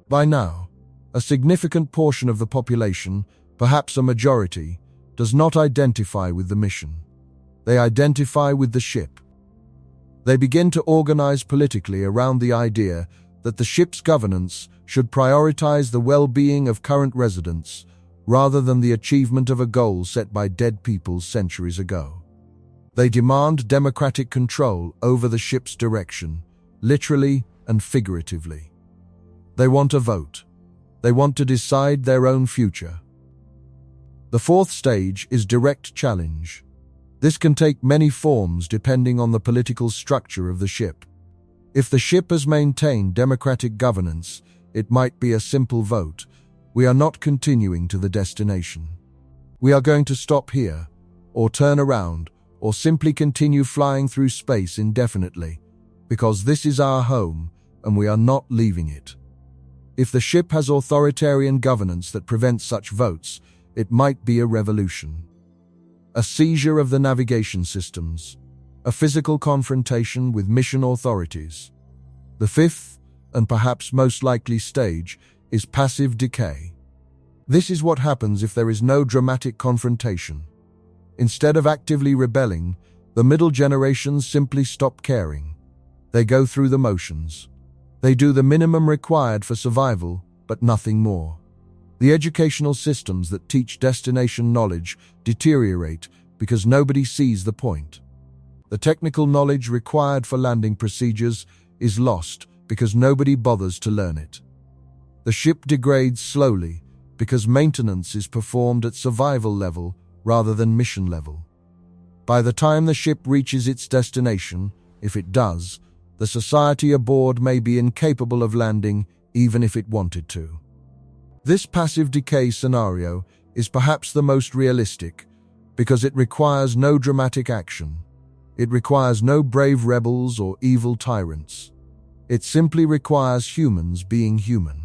By now, a significant portion of the population, perhaps a majority, does not identify with the mission. They identify with the ship. They begin to organize politically around the idea that the ship's governance should prioritize the well-being of current residents rather than the achievement of a goal set by dead people centuries ago. They demand democratic control over the ship's direction, literally and figuratively. They want a vote. They want to decide their own future. The fourth stage is direct challenge. This can take many forms depending on the political structure of the ship. If the ship has maintained democratic governance, it might be a simple vote. We are not continuing to the destination. We are going to stop here, or turn around, or simply continue flying through space indefinitely, because this is our home and we are not leaving it. If the ship has authoritarian governance that prevents such votes, it might be a revolution. A seizure of the navigation systems, a physical confrontation with mission authorities. The fifth, and perhaps most likely stage, is passive decay. This is what happens if there is no dramatic confrontation. Instead of actively rebelling, the middle generations simply stop caring. They go through the motions. They do the minimum required for survival, but nothing more. The educational systems that teach destination knowledge deteriorate because nobody sees the point. The technical knowledge required for landing procedures is lost because nobody bothers to learn it. The ship degrades slowly because maintenance is performed at survival level rather than mission level. By the time the ship reaches its destination, if it does, the society aboard may be incapable of landing even if it wanted to. This passive decay scenario is perhaps the most realistic because it requires no dramatic action. It requires no brave rebels or evil tyrants. It simply requires humans being human,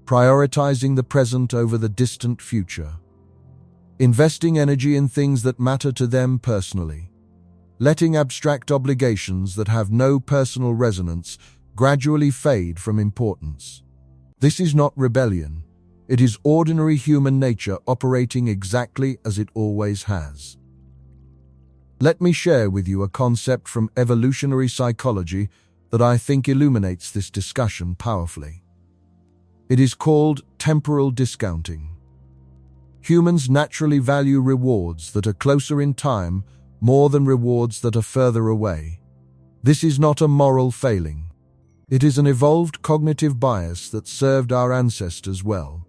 prioritizing the present over the distant future, investing energy in things that matter to them personally, letting abstract obligations that have no personal resonance gradually fade from importance. This is not rebellion. It is ordinary human nature operating exactly as it always has. Let me share with you a concept from evolutionary psychology that I think illuminates this discussion powerfully. It is called temporal discounting. Humans naturally value rewards that are closer in time more than rewards that are further away. This is not a moral failing. It is an evolved cognitive bias that served our ancestors well.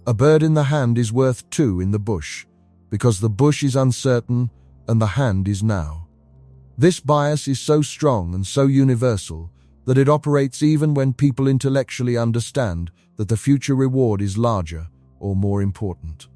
A bird in the hand is worth two in the bush, because the bush is uncertain and the hand is now. This bias is so strong and so universal that it operates even when people intellectually understand that the future reward is larger or more important.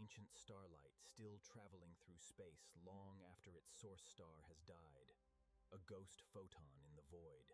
ancient starlight still traveling through space long after its source star has died, a ghost photon in the void.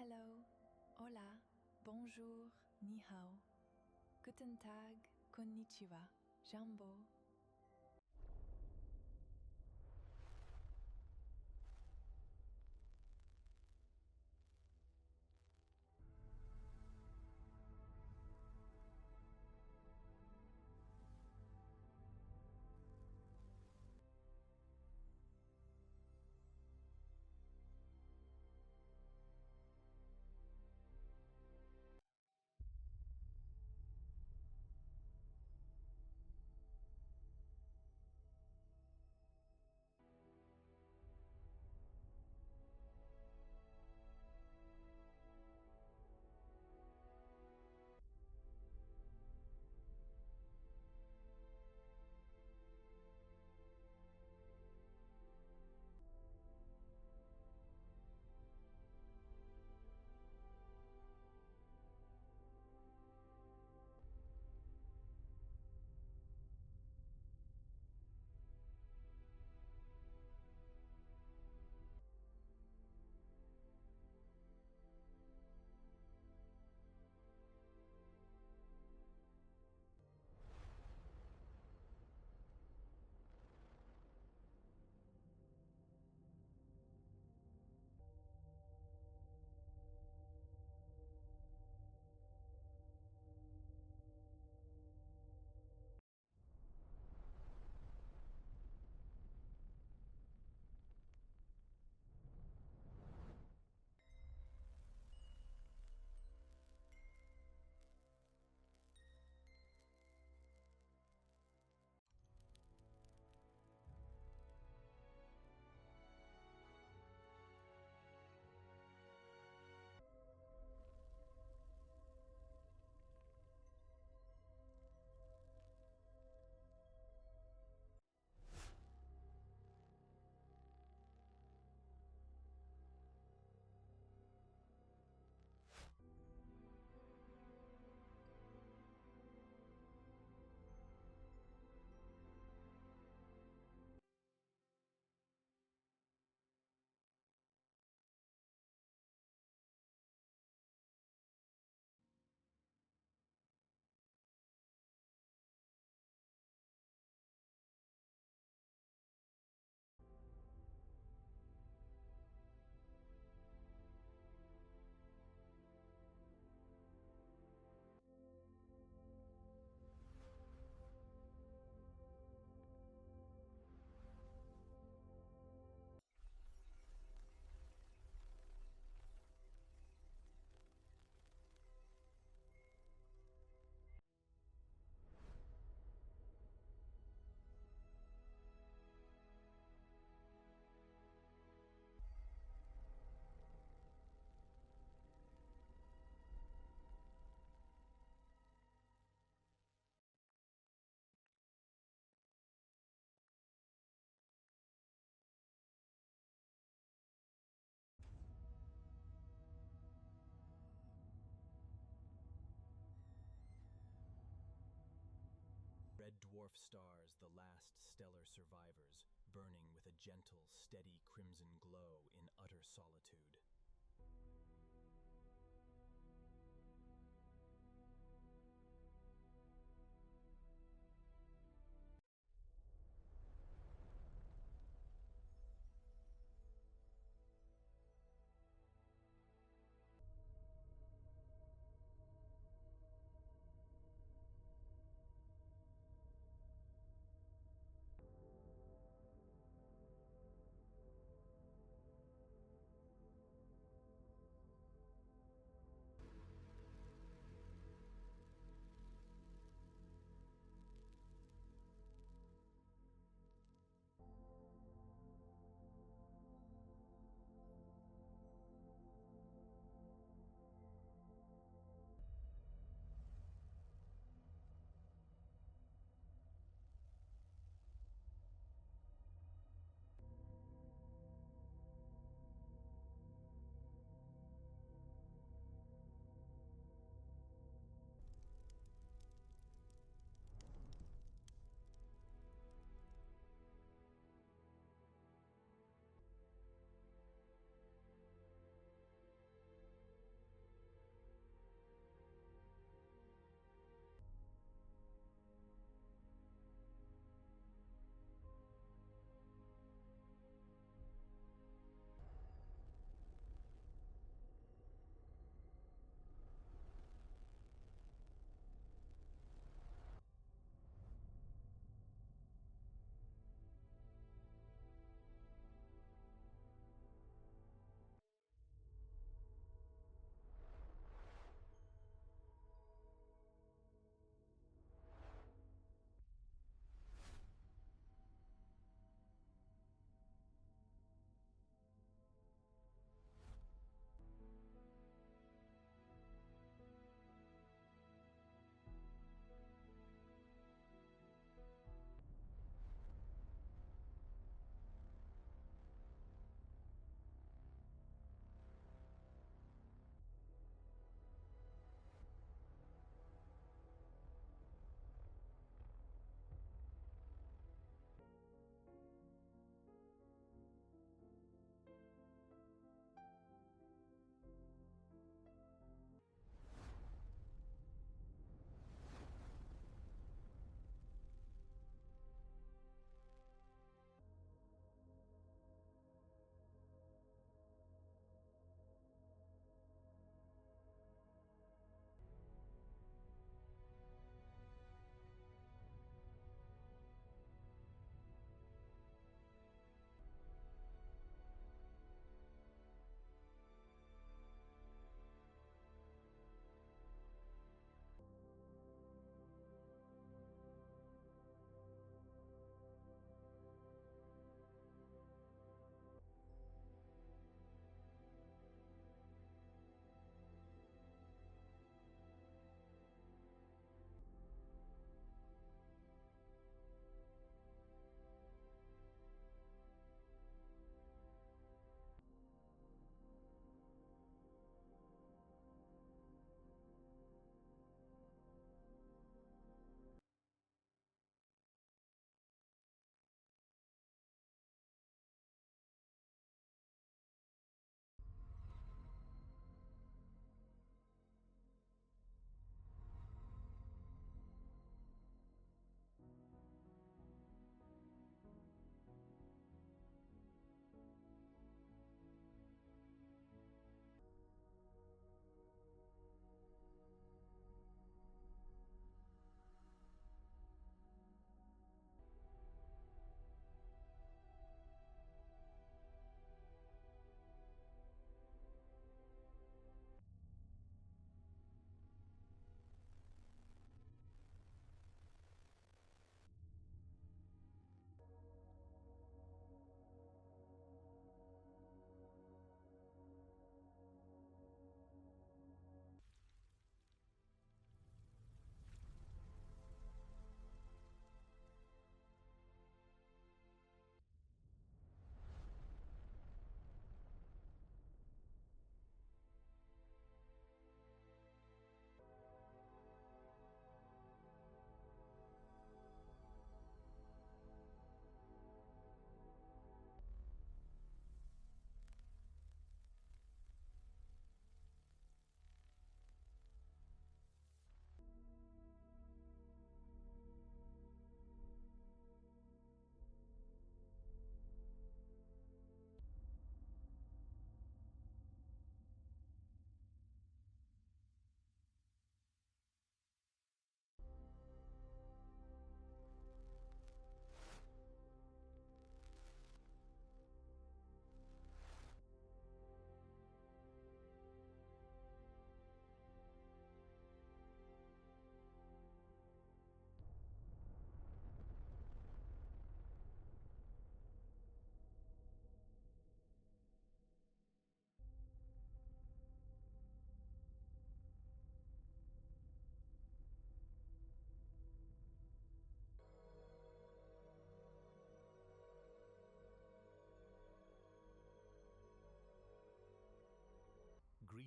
Hello, hola, bonjour, ni hao. Guten Tag, konnichiwa, jambo. red dwarf stars, the last stellar survivors, burning with a gentle, steady crimson glow in utter solitude.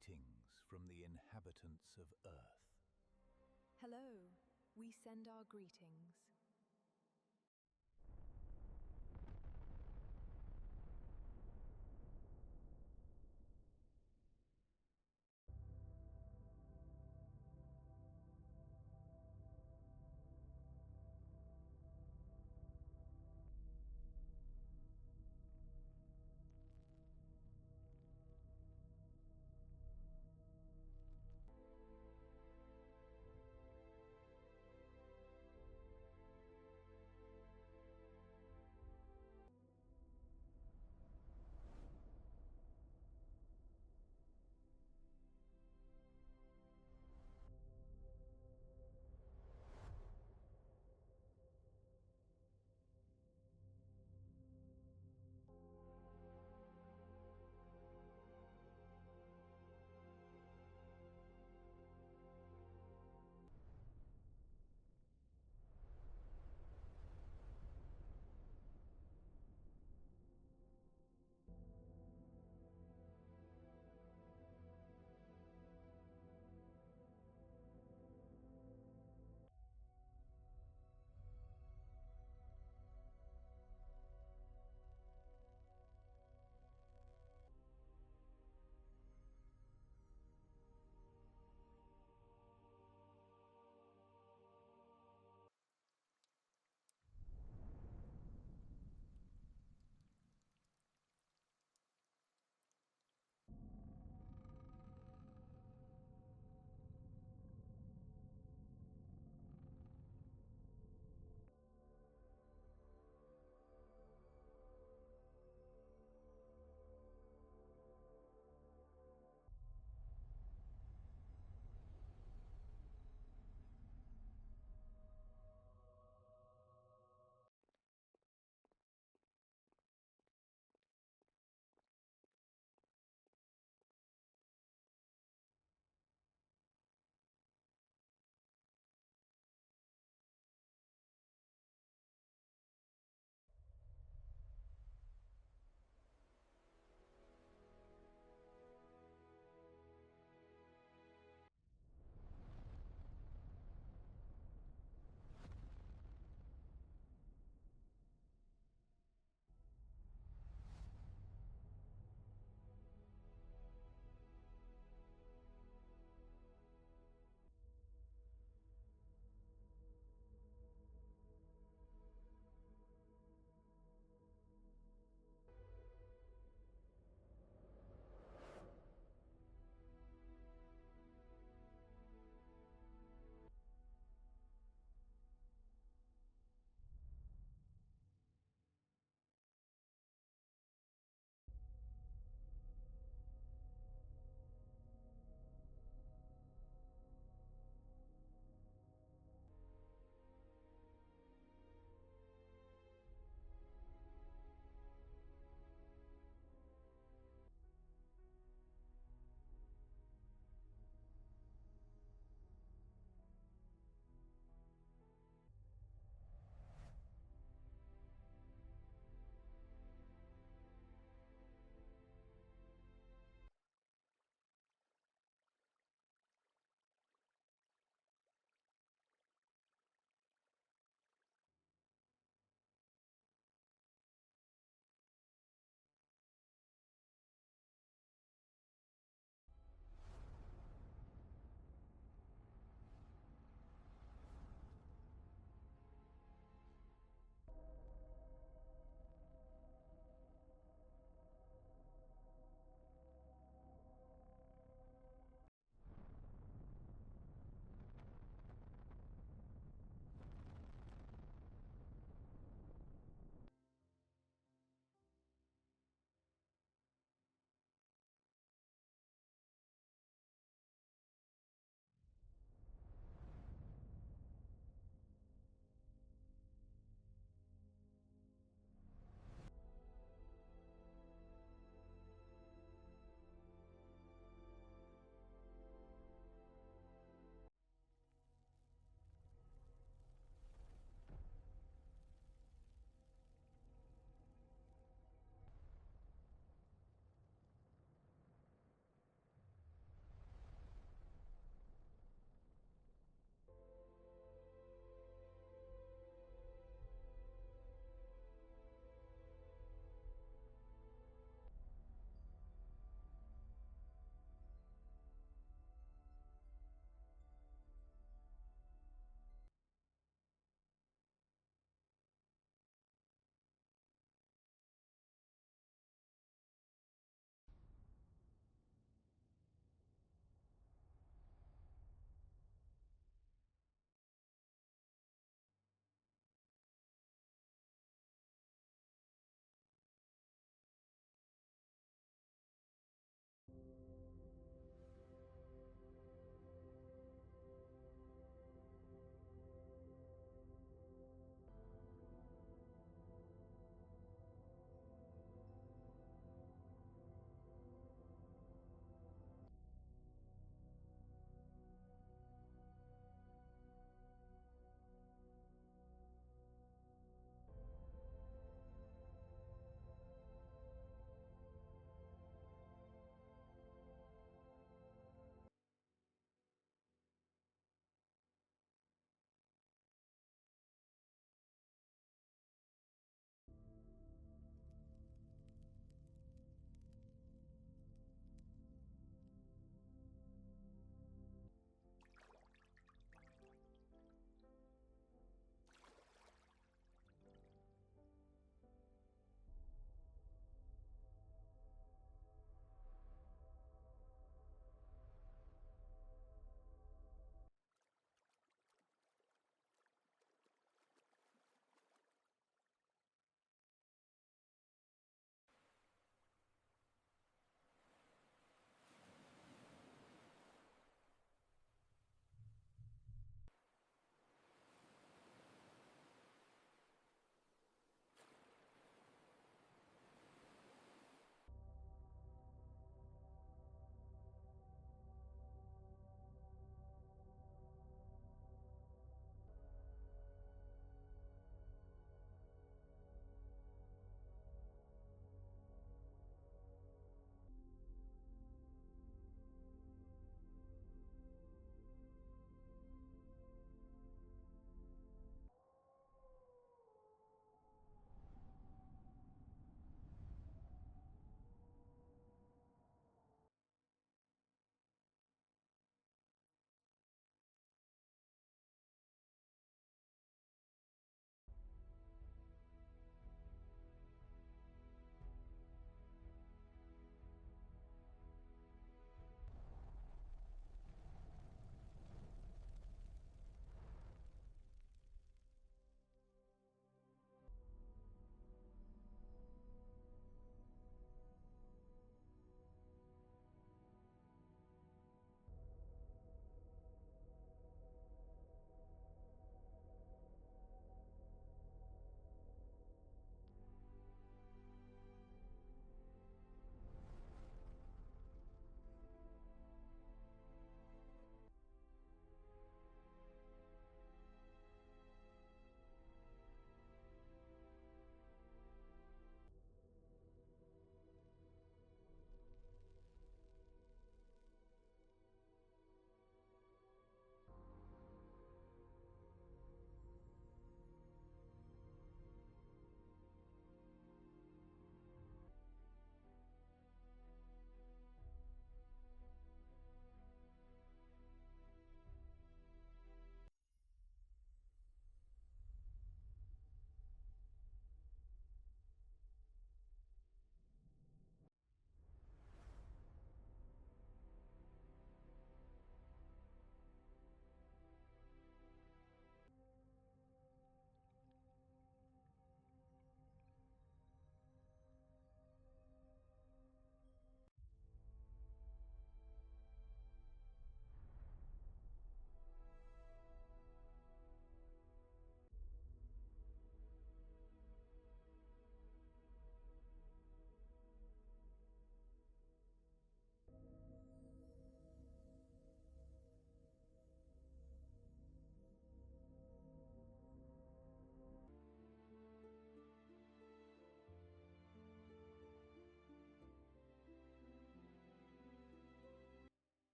Greetings from the inhabitants of Earth. Hello, we send our greetings.